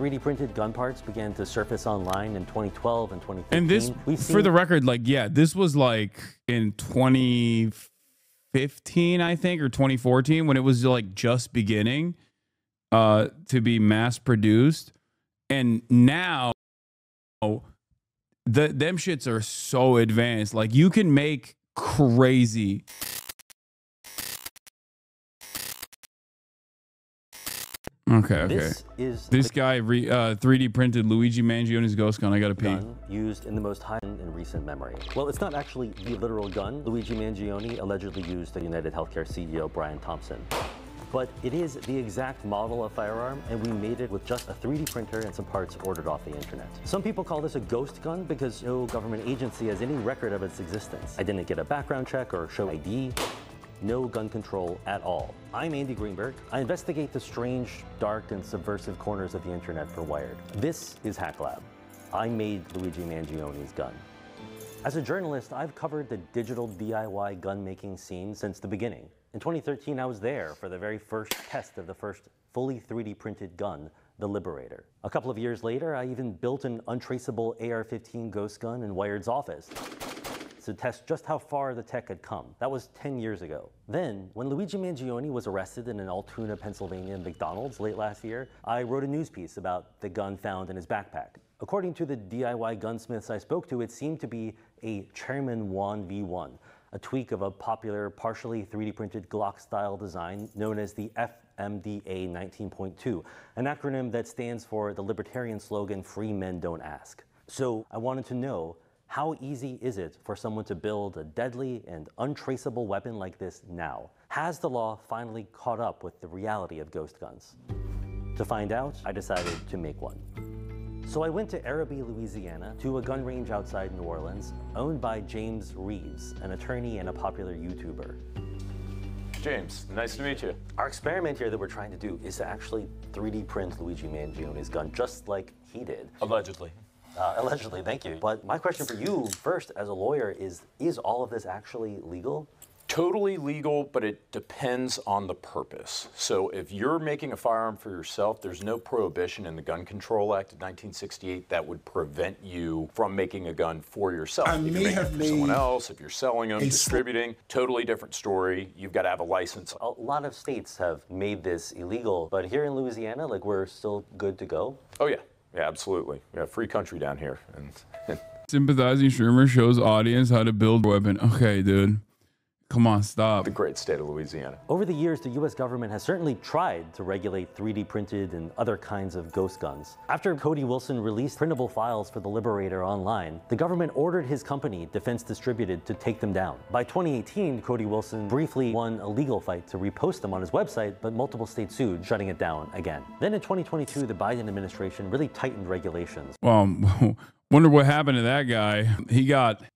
3D printed gun parts began to surface online in 2012 and 2015. And this, for the record, like, yeah, this was like in 2015, I think, or 2014, when it was like just beginning to be mass produced. And now them shits are so advanced. Like, you can make crazy. Okay. This guy 3D printed Luigi Mangioni's ghost gun. I gotta pee. Gun used in the most high-end in recent memory. Well, it's not actually the literal gun Luigi Mangioni allegedly used to United Healthcare CEO Brian Thompson. But it is the exact model of firearm, and we made it with just a 3D printer and some parts ordered off the internet. Some people call this a ghost gun because no government agency has any record of its existence. I didn't get a background check or show ID. No gun control at all. I'm Andy Greenberg. I investigate the strange, dark, and subversive corners of the internet for Wired. This is Hack Lab. I made Luigi Mangioni's gun. As a journalist, I've covered the digital DIY gun-making scene since the beginning. In 2013, I was there for the very first test of the first fully 3D printed gun, the Liberator. A couple of years later, I even built an untraceable AR-15 ghost gun in Wired's office to test just how far the tech had come. That was 10 years ago. Then, when Luigi Mangioni was arrested in an Altoona, Pennsylvania McDonald's late last year, I wrote a news piece about the gun found in his backpack. According to the DIY gunsmiths I spoke to, it seemed to be a Chairman Juan V1, a tweak of a popular, partially 3D printed Glock-style design known as the FMDA 19.2, an acronym that stands for the libertarian slogan, "Free Men Don't Ask." So I wanted to know, how easy is it for someone to build a deadly and untraceable weapon like this now? Has the law finally caught up with the reality of ghost guns? To find out, I decided to make one. So I went to Arabi, Louisiana, to a gun range outside New Orleans, owned by James Reeves, an attorney and a popular YouTuber. James, nice to meet you. Our experiment here that we're trying to do is to actually 3D print Luigi Mangioni's gun, just like he did. Allegedly. Allegedly, thank you. But my question for you first as a lawyer is all of this actually legal? Totally legal, but it depends on the purpose. So if you're making a firearm for yourself, there's no prohibition in the Gun Control Act of 1968 that would prevent you from making a gun for yourself. I if you're making it for someone else, if you're selling them, distributing, totally different story. You've got to have a license. A lot of states have made this illegal, but here in Louisiana, like, we're still good to go? Oh yeah. Yeah, absolutely. Yeah, free country down here. And Sympathizing streamer shows audience how to build a weapon. Okay, dude. Come on, stop. The great state of Louisiana. Over the years, the US government has certainly tried to regulate 3D printed and other kinds of ghost guns. After Cody Wilson released printable files for the Liberator online, the government ordered his company, Defense Distributed, to take them down. By 2018, Cody Wilson briefly won a legal fight to repost them on his website, but multiple states sued, shutting it down again. Then in 2022, the Biden administration really tightened regulations. Wonder what happened to that guy.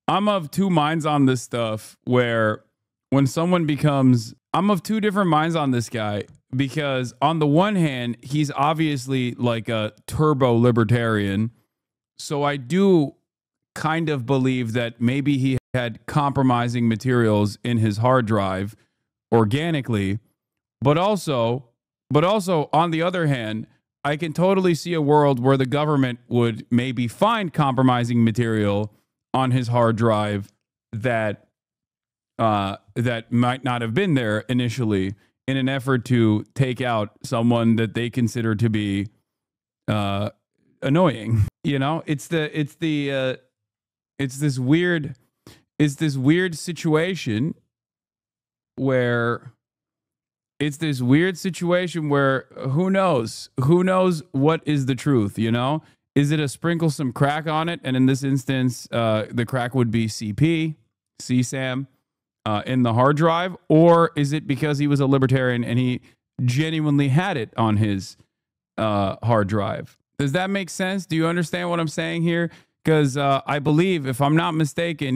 I'm of two minds on this stuff, where when someone becomes, I'm of two different minds on this guy, because on the one hand, he's obviously like a turbo libertarian. So I do kind of believe that maybe he had compromising materials in his hard drive organically, but also on the other hand, I can totally see a world where the government would maybe find compromising material on his hard drive that might not have been there initially, in an effort to take out someone that they consider to be annoying. You know, it's this weird situation where who knows what is the truth, you know? Is it a sprinkle some crack on it? And in this instance, the crack would be CSAM in the hard drive, or is it because he was a libertarian and he genuinely had it on his hard drive? Does that make sense? Do you understand what I'm saying here? Because I believe, if I'm not mistaken,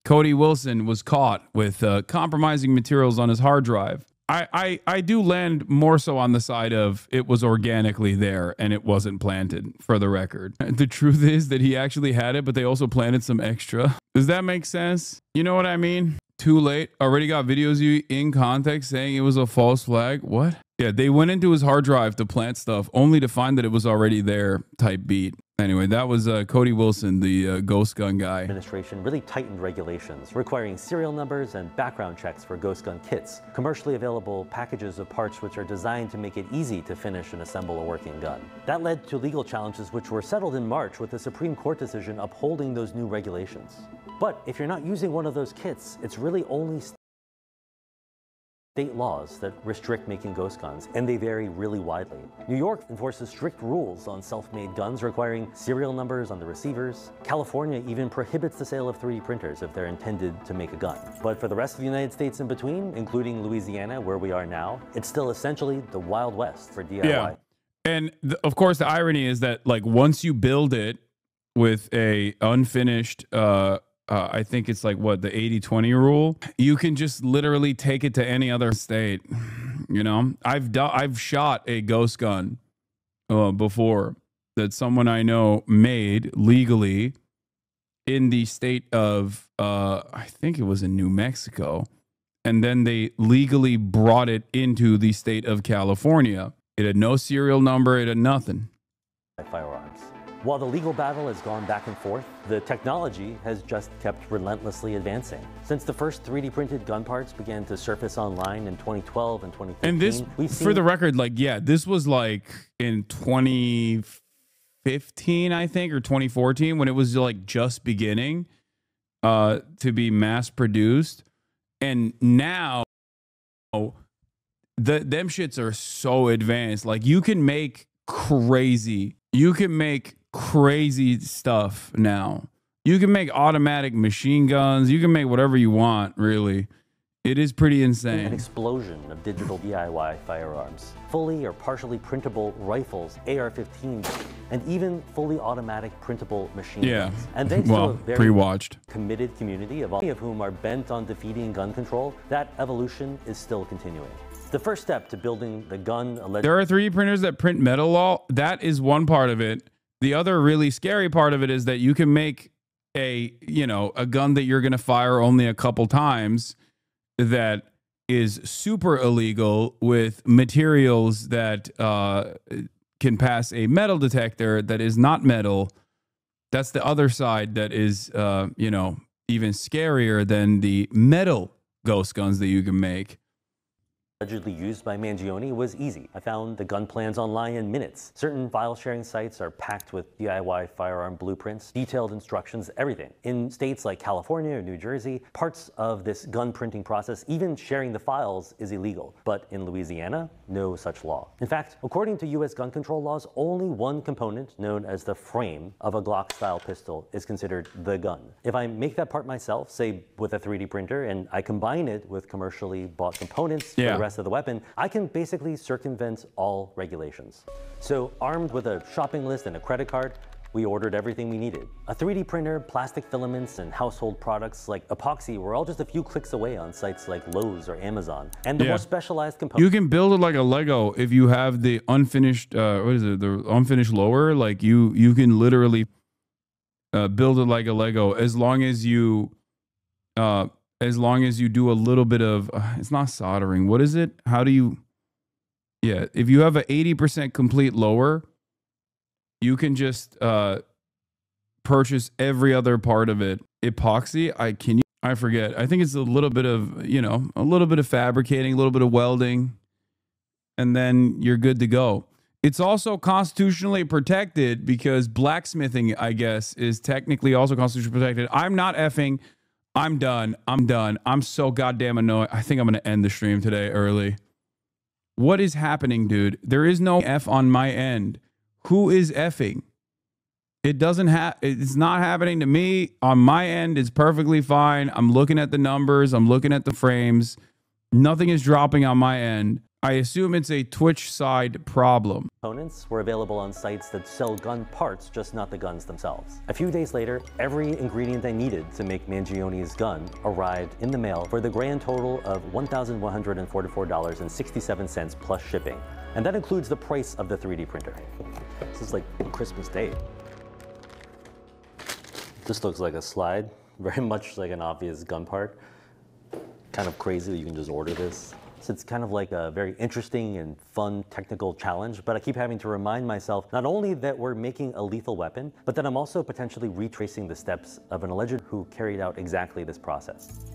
Cody Wilson was caught with compromising materials on his hard drive. I do land more so on the side of it was organically there and it wasn't planted, for the record. The truth is that he actually had it, but they also planted some extra. Does that make sense? You know what I mean? Too late. Already got videos you in context saying it was a false flag. What? Yeah, they went into his hard drive to plant stuff only to find that it was already there type beat. Anyway, that was Cody Wilson, the ghost gun guy. Administration really tightened regulations, requiring serial numbers and background checks for ghost gun kits, commercially available packages of parts which are designed to make it easy to finish and assemble a working gun. That led to legal challenges which were settled in March with a Supreme Court decision upholding those new regulations. But if you're not using one of those kits, it's really only state laws that restrict making ghost guns, and they vary really widely. New York enforces strict rules on self-made guns requiring serial numbers on the receivers. California even prohibits the sale of 3D printers if they're intended to make a gun. But for the rest of the United States in between, including Louisiana, where we are now, it's still essentially the Wild West for DIY. Yeah. And of course, the irony is that like once you build it with a unfinished I think it's like what the 80-20 rule. You can just literally take it to any other state. You know, I've shot a ghost gun before that someone I know made legally in the state of I think it was in New Mexico, and then they legally brought it into the state of California. It had no serial number. It had nothing. Firearms. While the legal battle has gone back and forth, the technology has just kept relentlessly advancing. Since the first 3D printed gun parts began to surface online in 2012 and 2015, and this, for the record, like, yeah, this was like in 2015, I think, or 2014, when it was like just beginning to be mass produced. And now them shits are so advanced. Like you can make crazy stuff now. You can make automatic machine guns. You can make whatever you want, really. It is pretty insane. An explosion of digital DIY firearms, fully or partially printable rifles, AR-15s, and even fully automatic printable machine guns. And thanks to a very committed community, of whom are bent on defeating gun control, that evolution is still continuing. The first step to building the gun... There are 3D printers that print metal all. That is one part of it. The other really scary part of it is that you can make a gun that you're going to fire only a couple times that is super illegal with materials that can pass a metal detector that is not metal. That's the other side that is, even scarier than the metal ghost guns that you can make. Allegedly used by Mangione was easy. I found the gun plans online in minutes. Certain file sharing sites are packed with DIY firearm blueprints, detailed instructions, everything. In states like California or New Jersey, parts of this gun printing process, even sharing the files, is illegal. But in Louisiana, no such law. In fact, according to US gun control laws, only one component, known as the frame of a Glock-style pistol, is considered the gun. If I make that part myself, say with a 3D printer, and I combine it with commercially bought components for the rest of the weapon, I can basically circumvent all regulations. So armed with a shopping list and a credit card, we ordered everything we needed. A 3D printer, plastic filaments, and household products like epoxy were all just a few clicks away on sites like Lowe's or Amazon. And the more specialized components... You can build it like a Lego if you have the unfinished, the unfinished lower. Like you can literally build it like a Lego as long as you do a little bit of, it's not soldering. What is it? How do you, if you have an 80% complete lower, you can just purchase every other part of it. Epoxy, I forget. I think it's a little bit of, a little bit of fabricating, a little bit of welding, and then you're good to go. It's also constitutionally protected because blacksmithing, I guess, is technically also constitutionally protected. I'm not effing. I'm done. I'm so goddamn annoyed. I think I'm going to end the stream today early. What is happening, dude? There is no F on my end. Who is effing? It's not happening to me. On my end, it's perfectly fine. I'm looking at the numbers. I'm looking at the frames. Nothing is dropping on my end. I assume it's a Twitch side problem. Components were available on sites that sell gun parts, just not the guns themselves. A few days later, every ingredient I needed to make Mangione's gun arrived in the mail for the grand total of $1,144.67 plus shipping. And that includes the price of the 3D printer. This is like Christmas Day. This looks like a slide, very much like an obvious gun part. Kind of crazy that you can just order this. It's kind of like a very interesting and fun technical challenge, but I keep having to remind myself not only that we're making a lethal weapon, but that I'm also potentially retracing the steps of an alleged who carried out exactly this process.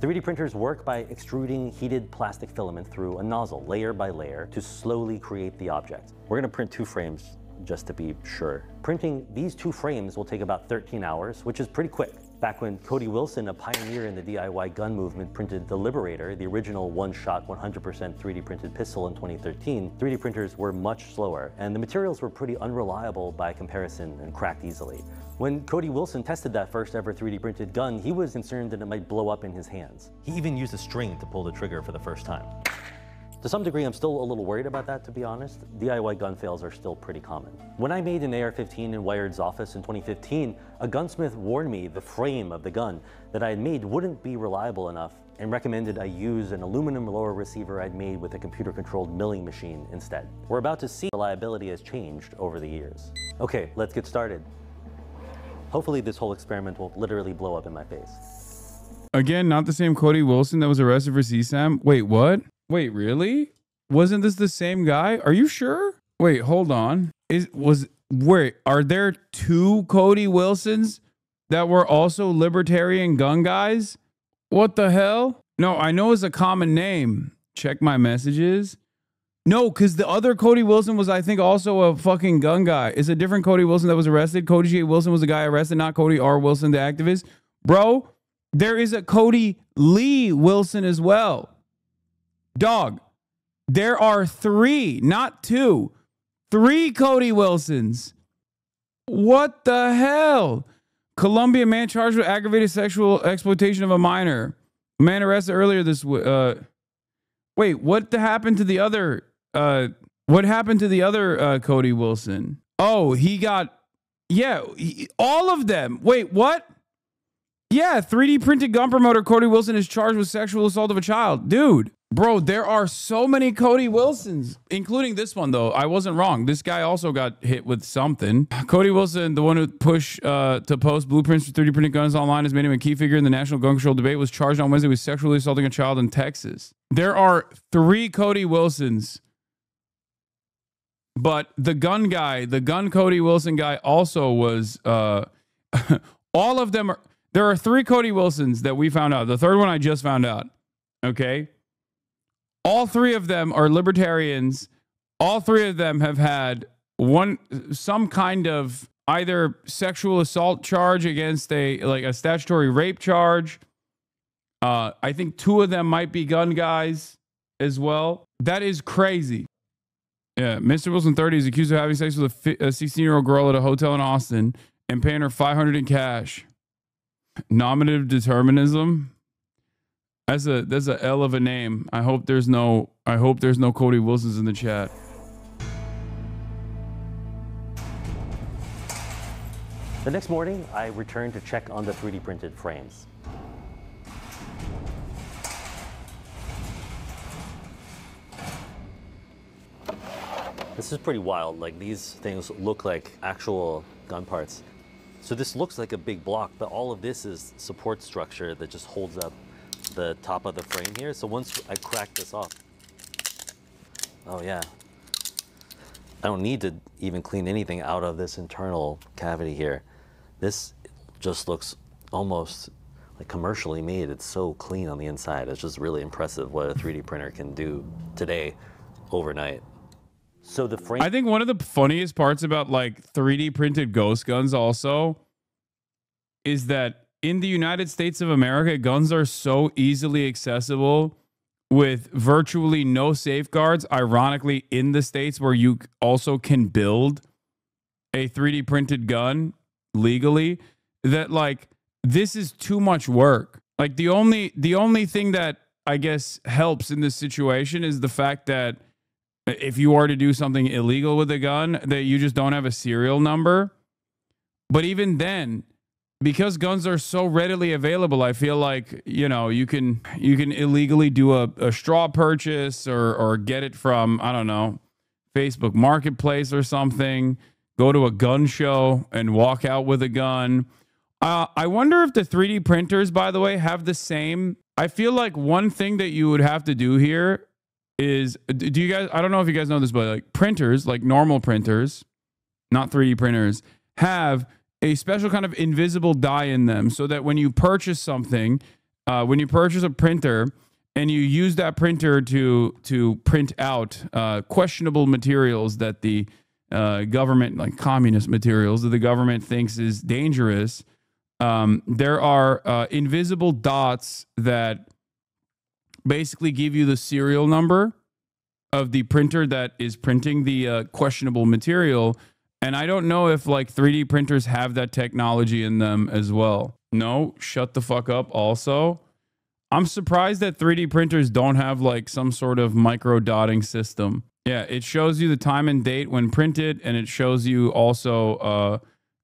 3D printers work by extruding heated plastic filament through a nozzle, layer by layer, to slowly create the object. We're gonna print 2 frames just to be sure. Printing these 2 frames will take about 13 hours, which is pretty quick. Back when Cody Wilson, a pioneer in the DIY gun movement, printed the Liberator, the original one-shot 100% 3D printed pistol in 2013, 3D printers were much slower, and the materials were pretty unreliable by comparison and cracked easily. When Cody Wilson tested that first ever 3D printed gun, he was concerned that it might blow up in his hands. He even used a string to pull the trigger for the first time. To some degree, I'm still a little worried about that, to be honest. DIY gun fails are still pretty common. When I made an AR-15 in Wired's office in 2015, a gunsmith warned me the frame of the gun that I had made wouldn't be reliable enough and recommended I use an aluminum lower receiver I'd made with a computer-controlled milling machine instead. We're about to see reliability has changed over the years. Okay, let's get started. Hopefully this whole experiment won't literally blow up in my face. Again, not the same Cody Wilson that was arrested for CSAM. Wait, what? Wait, really? Wasn't this the same guy? Are you sure? Wait, hold on. Are there 2 Cody Wilsons that were also libertarian gun guys? What the hell? No, I know it's a common name. Check my messages. No, because the other Cody Wilson was, I think, also a fucking gun guy. It's a different Cody Wilson that was arrested. Cody J. Wilson was the guy arrested, not Cody R. Wilson, the activist. Bro, there is a Cody Lee Wilson as well. Dog, there are 3, not 2. 3 Cody Wilsons. What the hell? Columbia man charged with aggravated sexual exploitation of a minor. A man arrested earlier this wait, what happened to the other Cody Wilson? Oh, he got, yeah, all of them. Wait, what? Yeah, 3D printed gun promoter Cody Wilson is charged with sexual assault of a child. Dude. Bro, there are so many Cody Wilsons, including this one, though. I wasn't wrong. This guy also got hit with something. Cody Wilson, the one who pushed to post blueprints for 3D printed guns online, has made him a key figure in the national gun control debate, was charged on Wednesday with sexually assaulting a child in Texas. There are 3 Cody Wilsons. But the gun guy, the gun Cody Wilson guy also was, all of them are, there are 3 Cody Wilsons that we found out. The third one I just found out. Okay. All 3 of them are libertarians. All 3 of them have had some kind of either sexual assault charge against a statutory rape charge. I think 2 of them might be gun guys as well. That is crazy. Yeah, Mr. Wilson, 30, is accused of having sex with a 16-year-old girl at a hotel in Austin and paying her $500 in cash. Nominative determinism. That's a L of a name. I hope there's no Cody Wilsons in the chat. The next morning, I returned to check on the 3D printed frames. This is pretty wild. Like, these things look like actual gun parts. So this looks like a big block, but all of this is support structure that just holds up the top of the frame here. So once I crack this off, oh yeah, I don't need to even clean anything out of this internal cavity here. This just looks almost like commercially made. It's so clean on the inside. It's just really impressive what a 3D printer can do today, overnight. So the frame, I think one of the funniest parts about like 3D printed ghost guns also is that in the United States of America, guns are so easily accessible with virtually no safeguards. Ironically, in the States where you also can build a 3D printed gun legally, that like this is too much work. Like the only thing that I guess helps in this situation is the fact that if you are to do something illegal with a gun, that you just don't have a serial number. But even then, because guns are so readily available, I feel like, you know, you can illegally do a straw purchase or get it from, I don't know, Facebook Marketplace or something, go to a gun show and walk out with a gun. I wonder if the 3D printers, by the way, have the same. I feel like one thing that you would have to do here is, do you guys, I don't know if you guys know this, but like printers, like normal printers, not 3D printers, have a special kind of invisible dye in them so that when you purchase something, when you purchase a printer and you use that printer to print out questionable materials that the government, like communist materials that the government thinks is dangerous, there are invisible dots that basically give you the serial number of the printer that is printing the questionable material. And I don't know if like 3D printers have that technology in them as well. No, shut the fuck up also. I'm surprised that 3D printers don't have like some sort of micro dotting system. Yeah, it shows you the time and date when printed, and it shows you also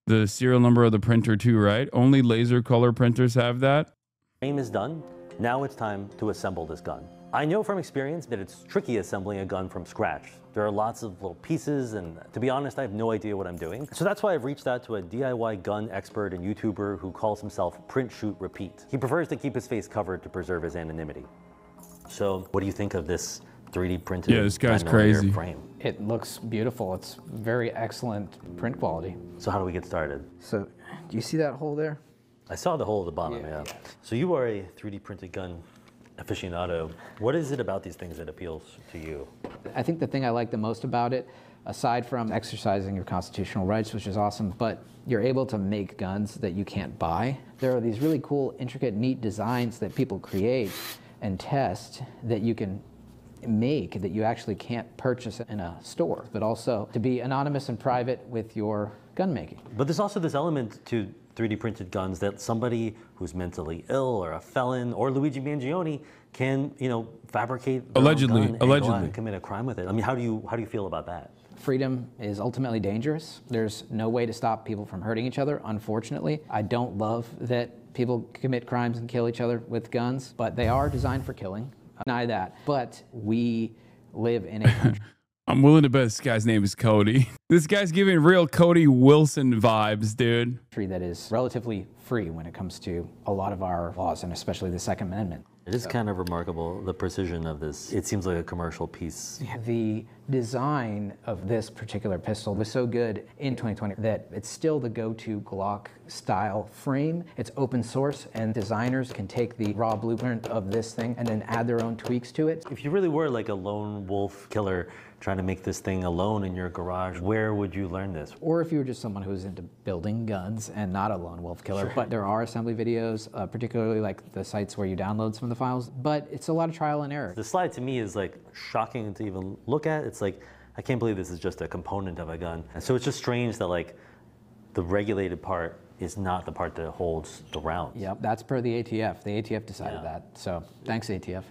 the serial number of the printer too, right? Only laser color printers have that. Frame is done. Now it's time to assemble this gun. I know from experience that it's tricky assembling a gun from scratch. There are lots of little pieces, and to be honest, I have no idea what I'm doing. So that's why I've reached out to a DIY gun expert and YouTuber who calls himself Print, Shoot, Repeat. He prefers to keep his face covered to preserve his anonymity. So what do you think of this 3D printed? Yeah, this guy's crazy. Frame? It looks beautiful. It's very excellent print quality. So how do we get started? So, do you see that hole there? I saw the hole at the bottom, yeah. So you are a 3D printed gun aficionado. What is it about these things that appeals to you? I think the thing I like the most about it, aside from exercising your constitutional rights, which is awesome, but you're able to make guns that you can't buy. There are these really cool, intricate, neat designs that people create and test that you can make that you actually can't purchase in a store, but also to be anonymous and private with your gun making. But there's also this element to 3D printed guns that somebody who's mentally ill or a felon or Luigi Mangione can, you know, fabricate their Allegedly, own gun and go out and commit a crime with it. I mean, how do you feel about that? Freedom is ultimately dangerous. There's no way to stop people from hurting each other, unfortunately. I don't love that people commit crimes and kill each other with guns, but they are designed for killing. I deny that. But we live in a country. I'm willing to bet this guy's name is Cody. This guy's giving real Cody Wilson vibes, dude. That is relatively free when it comes to a lot of our laws, and especially the Second Amendment. It is kind of remarkable, the precision of this. It seems like a commercial piece. The design of this particular pistol was so good in 2020 that it's still the go-to Glock style frame. It's open source, and designers can take the raw blueprint of this thing and then add their own tweaks to it. If you really were like a lone wolf killer trying to make this thing alone in your garage, where would you learn this? Or if you were just someone who's into building guns and not a lone wolf killer. Sure. But there are assembly videos, particularly like the sites where you download some of the files, but it's a lot of trial and error. The slide to me is like shocking to even look at. It's like, I can't believe this is just a component of a gun. And so it's just strange that like the regulated part is not the part that holds the rounds. Yep, that's per the ATF. The ATF decided that. So thanks, ATF.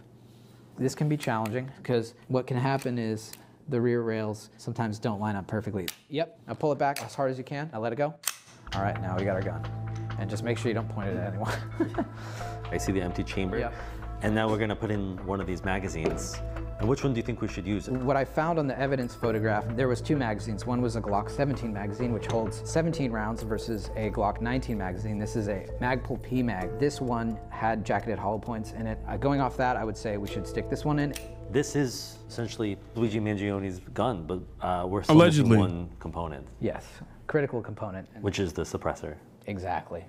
This can be challenging because what can happen is the rear rails sometimes don't line up perfectly. Yep, now pull it back as hard as you can. Now let it go. All right, now we got our gun. And just make sure you don't point it at anyone. I see the empty chamber. Yep. And now we're gonna put in one of these magazines. And which one do you think we should use? What I found on the evidence photograph, there was two magazines. One was a Glock 17 magazine, which holds 17 rounds versus a Glock 19 magazine. This is a Magpul P-Mag. This one had jacketed hollow points in it. Going off that, I would say we should stick this one in. This is essentially Luigi Mangione's gun, but we're still missing one component. Yes, critical component. Which is the suppressor. Exactly.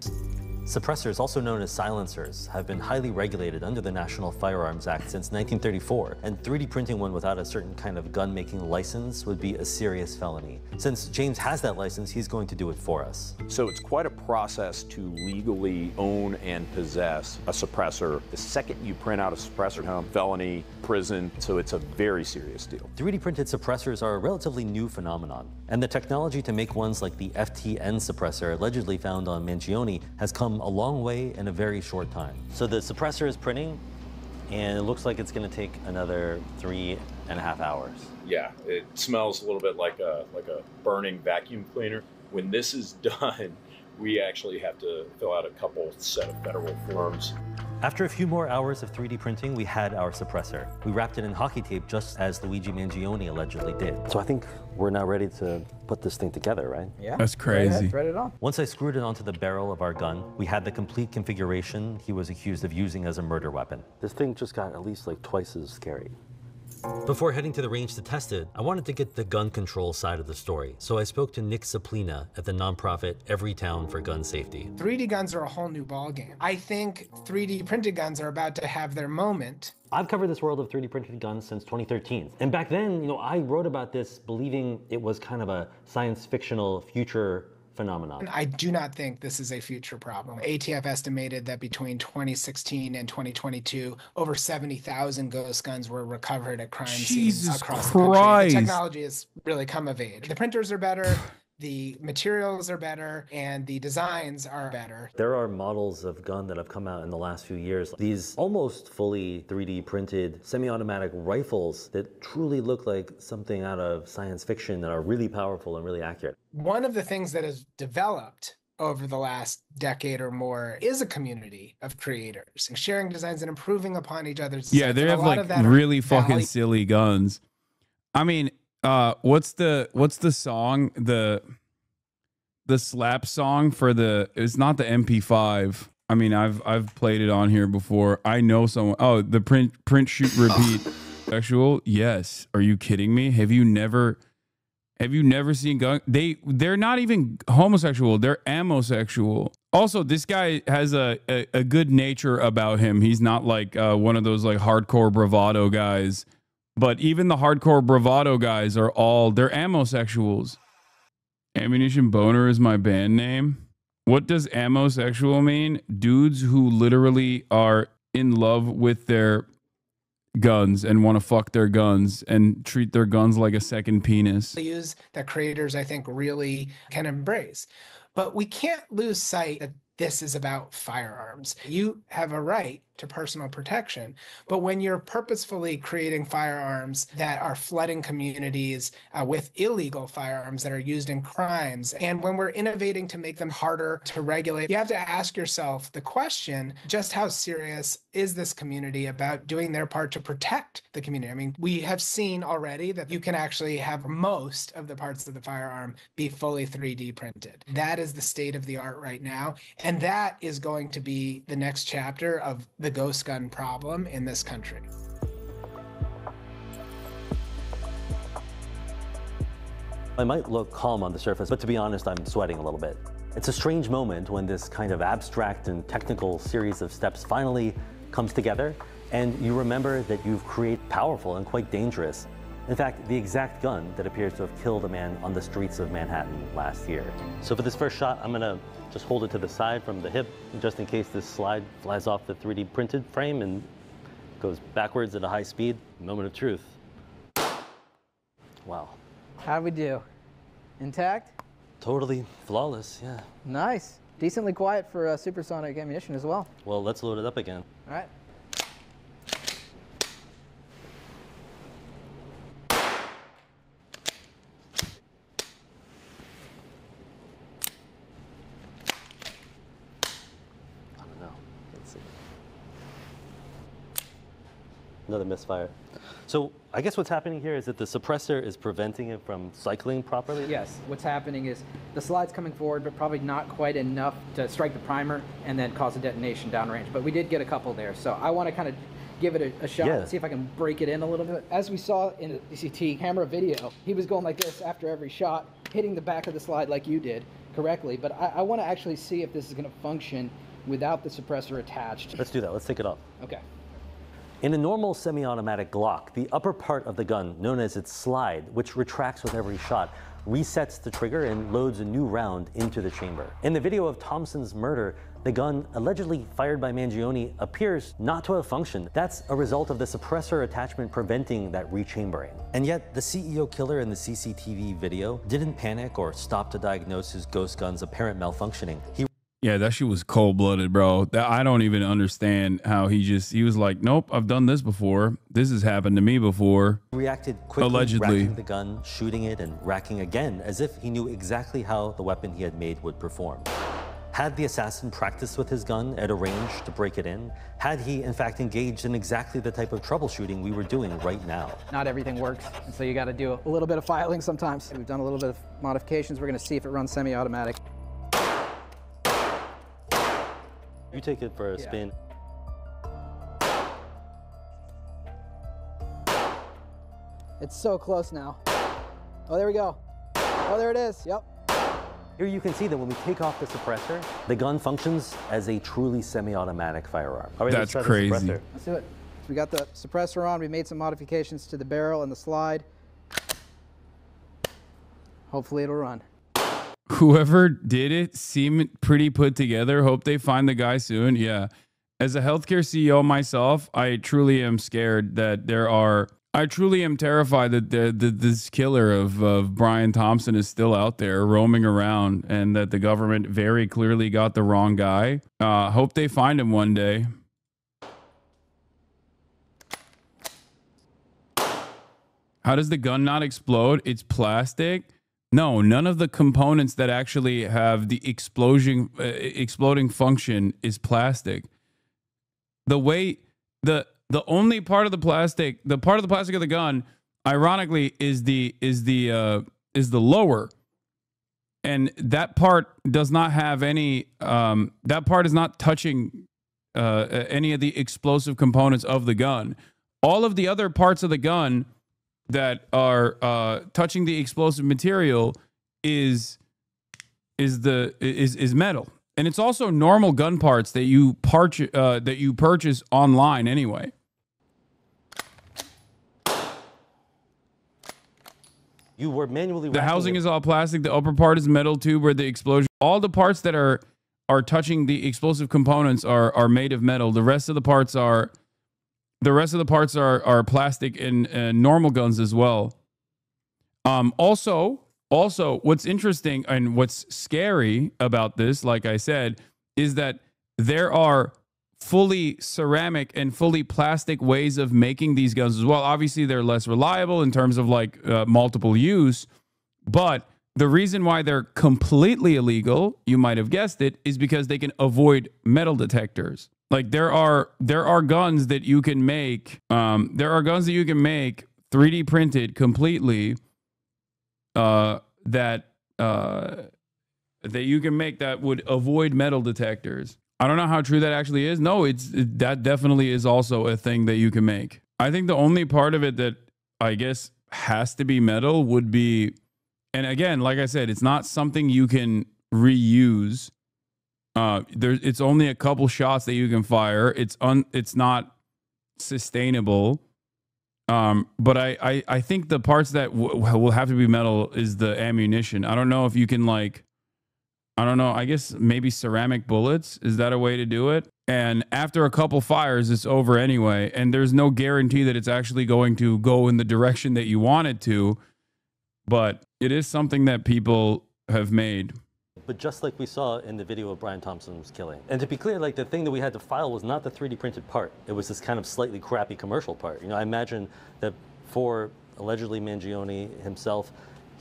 Suppressors, also known as silencers, have been highly regulated under the National Firearms Act since 1934, and 3D printing one without a certain kind of gun-making license would be a serious felony. Since James has that license, he's going to do it for us. So it's quite a process to legally own and possess a suppressor. The second you print out a suppressor, felony, prison, so it's a very serious deal. 3D printed suppressors are a relatively new phenomenon, and the technology to make ones like the FTN suppressor allegedly found on Mangione has come a long way in a very short time. So the suppressor is printing, and it looks like it's going to take another 3.5 hours. Yeah, it smells a little bit like a burning vacuum cleaner. When this is done, we actually have to fill out a couple set of federal forms. After a few more hours of 3D printing, we had our suppressor. We wrapped it in hockey tape just as Luigi Mangione allegedly did. So I think we're now ready to put this thing together, right? Yeah. That's crazy. Thread it on. Once I screwed it onto the barrel of our gun, we had the complete configuration he was accused of using as a murder weapon. This thing just got at least like twice as scary. Before heading to the range to test it, I wanted to get the gun control side of the story, so I spoke to Nick Saplina at the nonprofit Everytown for Gun Safety. 3D guns are a whole new ballgame. I think 3D printed guns are about to have their moment. I've covered this world of 3D printed guns since 2013. And back then, I wrote about this believing it was kind of a science fictional future phenomenon. I do not think this is a future problem. ATF estimated that between 2016 and 2022, over 70,000 ghost guns were recovered at crime scenes across the country. The technology has really come of age. The printers are better, the materials are better, and the designs are better. There are models of gun that have come out in the last few years. These almost fully 3D printed semi-automatic rifles that truly look like something out of science fiction that are really powerful and really accurate. One of the things that has developed over the last decade or more is a community of creators and sharing designs and improving upon each other's designs. Yeah, they have like really fucking silly guns. I mean, what's the song, the slap song for it's not the MP5. I mean, I've played it on here before. I know someone. Oh, the print shoot repeat. Sexual? Yes. Are you kidding me? Have you never seen gun? They're not even homosexual. They're amosexual. Also, this guy has a good nature about him. He's not like one of those like hardcore bravado guys. But even the hardcore bravado guys they're amosexuals. Ammunition Boner is my band name. What does amosexual mean? Dudes who literally are in love with their guns and want to fuck their guns and treat their guns like a second penis. Use that creators, I think, really can embrace. But we can't lose sight that this is about firearms. You have a right to personal protection, but when you're purposefully creating firearms that are flooding communities with illegal firearms that are used in crimes, and when we're innovating to make them harder to regulate, you have to ask yourself the question, just how serious is this community about doing their part to protect the community? I mean, we have seen already that you can actually have most of the parts of the firearm be fully 3D printed. That is the state of the art right now, and that is going to be the next chapter of the ghost gun problem in this country. I might look calm on the surface, but to be honest, I'm sweating a little bit. It's a strange moment when this kind of abstract and technical series of steps finally comes together, and you remember that you've created powerful and quite dangerous, in fact, the exact gun that appears to have killed a man on the streets of Manhattan last year. So for this first shot, I'm gonna just hold it to the side from the hip, just in case this slide flies off the 3D printed frame and goes backwards at a high speed. Moment of truth. Wow. How'd we do? Intact? Totally flawless, yeah. Nice. Decently quiet for supersonic ammunition as well. Well, let's load it up again. All right. Another misfire. So I guess what's happening here is that the suppressor is preventing it from cycling properly? Yes, what's happening is the slide's coming forward, but probably not quite enough to strike the primer and then cause a detonation downrange. But we did get a couple there, so I want to kind of give it a shot and see if I can break it in a little bit. As we saw in the DCT camera video, he was going like this after every shot, hitting the back of the slide like you did correctly. But I want to actually see if this is going to function without the suppressor attached. Let's do that. Let's take it off. Okay. In a normal semi-automatic Glock, the upper part of the gun, known as its slide, which retracts with every shot, resets the trigger and loads a new round into the chamber. In the video of Thompson's murder, the gun, allegedly fired by Mangione, appears not to have functioned. That's a result of the suppressor attachment preventing that rechambering. And yet, the CEO killer in the CCTV video didn't panic or stop to diagnose his ghost gun's apparent malfunctioning. Yeah, that shit was cold-blooded, bro. I don't even understand how he was like, nope, I've done this before. This has happened to me before. He reacted quickly, allegedly racking the gun, shooting it, and racking again, as if he knew exactly how the weapon he had made would perform. Had the assassin practiced with his gun at a range to break it in? Had he, in fact, engaged in exactly the type of troubleshooting we were doing right now? Not everything works, and so you got to do a little bit of filing sometimes. We've done a little bit of modifications. We're going to see if it runs semi-automatic. You take it for a spin. It's so close now. Oh, there we go. Oh, there it is. Yep. Here you can see that when we take off the suppressor, the gun functions as a truly semi-automatic firearm. All right, That's let's try the crazy. suppressor. Let's do it. We got the suppressor on. We made some modifications to the barrel and the slide. Hopefully it'll run. Whoever did it seemed pretty put together. Hope they find the guy soon. Yeah. As a healthcare CEO myself, I truly am scared that I truly am terrified that this killer of Brian Thompson is still out there roaming around, and that the government very clearly got the wrong guy. Hope they find him one day. How does the gun not explode? It's plastic. No, none of the components that actually have the exploding function is plastic. The way the only part of the plastic, the part of the plastic of the gun, ironically, is the lower, and that part does not have any. That part is not touching any of the explosive components of the gun. All of the other parts of the gun that are touching the explosive material is metal. And it's also normal gun parts that you purchase online anyway. You were manually. The housing is all plastic. The upper part is metal tube where the explosion. All the parts that are touching the explosive components are made of metal. The rest of the parts are plastic and normal guns as well. Also, what's interesting and what's scary about this, like I said, is that there are fully ceramic and fully plastic ways of making these guns as well. Obviously, they're less reliable in terms of multiple use, but the reason why they're completely illegal, you might have guessed it, is because they can avoid metal detectors. Like there are guns that you can make. There are guns that you can make 3D printed completely. That you can make that would avoid metal detectors. I don't know how true that actually is. No, that definitely is also a thing that you can make. I think the only part of it that I guess has to be metal would be, and again, like I said, it's not something you can reuse. It's only a couple shots that you can fire. It's not sustainable. But I think the parts that will have to be metal is the ammunition. I don't know if you can I don't know. I guess maybe ceramic bullets. Is that a way to do it? And after a couple fires, it's over anyway. And there's no guarantee that it's actually going to go in the direction that you want it to. But it is something that people have made. But just like we saw in the video of Brian Thompson's killing. And to be clear, the thing that we had to file was not the 3D printed part. It was this kind of slightly crappy commercial part. I imagine that for allegedly Mangione himself,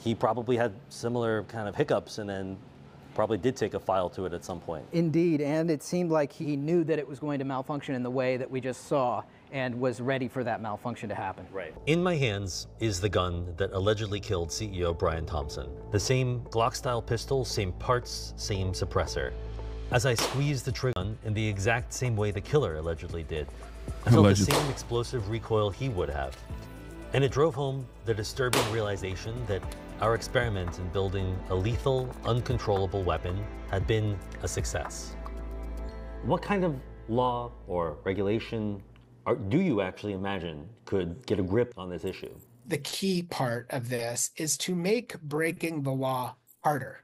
he probably had similar kind of hiccups and then probably did take a file to it at some point. Indeed, and it seemed like he knew that it was going to malfunction in the way that we just saw and was ready for that malfunction to happen. Right. In my hands is the gun that allegedly killed CEO Brian Thompson. The same Glock-style pistol, same parts, same suppressor. As I squeezed the trigger gun in the exact same way the killer allegedly did, I felt the same explosive recoil he would have. And it drove home the disturbing realization that our experiment in building a lethal, uncontrollable weapon had been a success. What kind of law or regulation do you actually imagine could get a grip on this issue? The key part of this is to make breaking the law harder.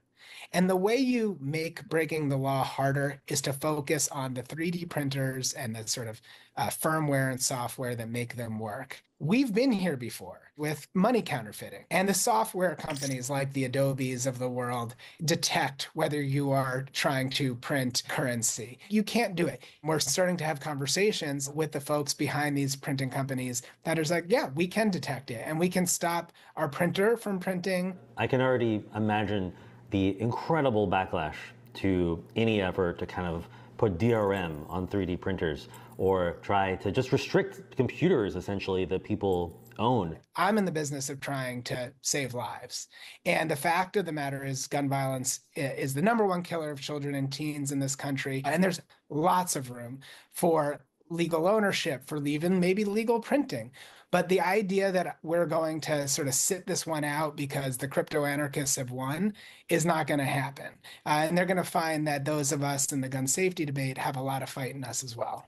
And the way you make breaking the law harder is to focus on the 3D printers and the sort of firmware and software that make them work. We've been here before with money counterfeiting, and the software companies like the Adobes of the world detect whether you are trying to print currency. You can't do it. We're starting to have conversations with the folks behind these printing companies that are like, yeah, we can detect it and we can stop our printer from printing. I can already imagine the incredible backlash to any effort to kind of put DRM on 3D printers or try to just restrict computers, essentially, that people own. I'm in the business of trying to save lives. And the fact of the matter is gun violence is the #1 killer of children and teens in this country. And there's lots of room for legal ownership, for even maybe legal printing. But the idea that we're going to sort of sit this one out because the crypto anarchists have won is not going to happen. And they're going to find that those of us in the gun safety debate have a lot of fight in us as well.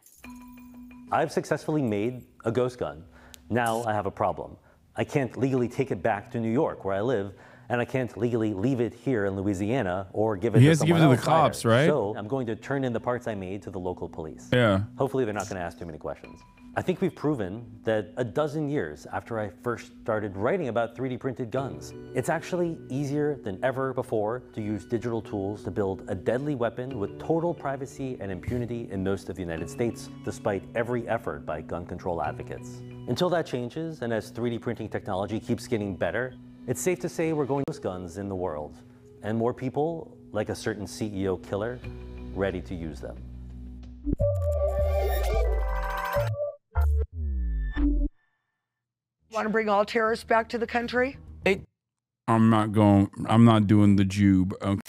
I've successfully made a ghost gun. Now I have a problem. I can't legally take it back to New York, where I live, and I can't legally leave it here in Louisiana or give it to someone else. He has to give it to the cops, right? So I'm going to turn in the parts I made to the local police. Yeah. Hopefully they're not going to ask too many questions. I think we've proven that a dozen years after I first started writing about 3D printed guns, it's actually easier than ever before to use digital tools to build a deadly weapon with total privacy and impunity in most of the United States, despite every effort by gun control advocates. Until that changes, and as 3D printing technology keeps getting better, it's safe to say we're going to use guns in the world, and more people, like a certain CEO killer, ready to use them. Want to bring all terrorists back to the country? I'm not doing the jube. Okay.